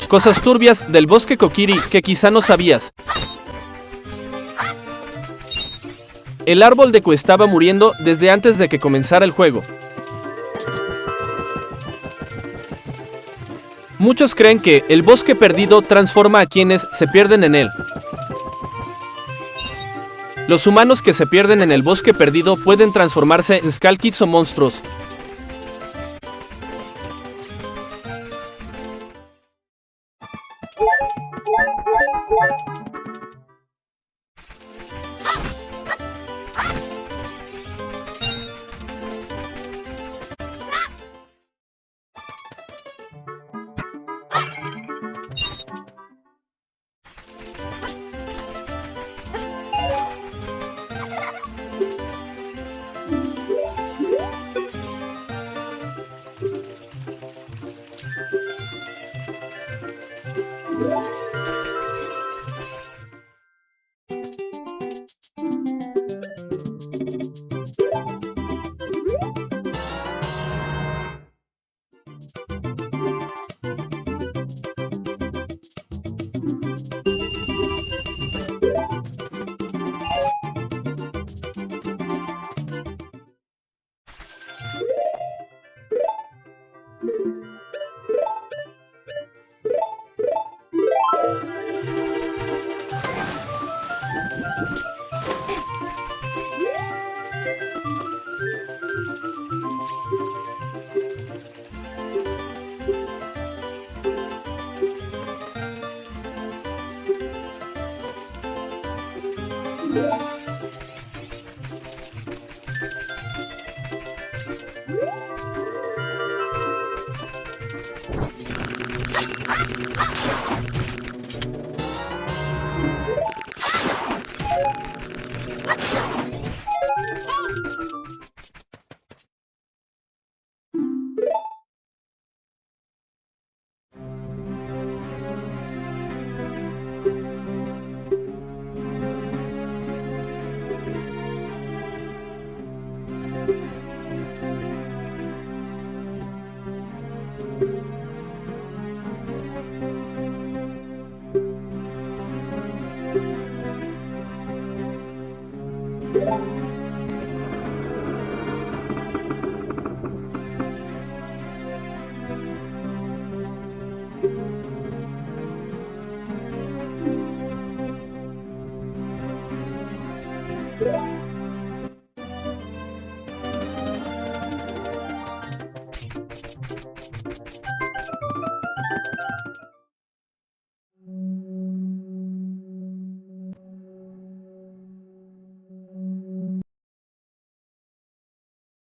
Cosas turbias del bosque Kokiri que quizá no sabías. El árbol de Ku estaba muriendo desde antes de que comenzara el juego. Muchos creen que el bosque perdido transforma a quienes se pierden en él. Los humanos que se pierden en el bosque perdido pueden transformarse en Skull Kids o monstruos.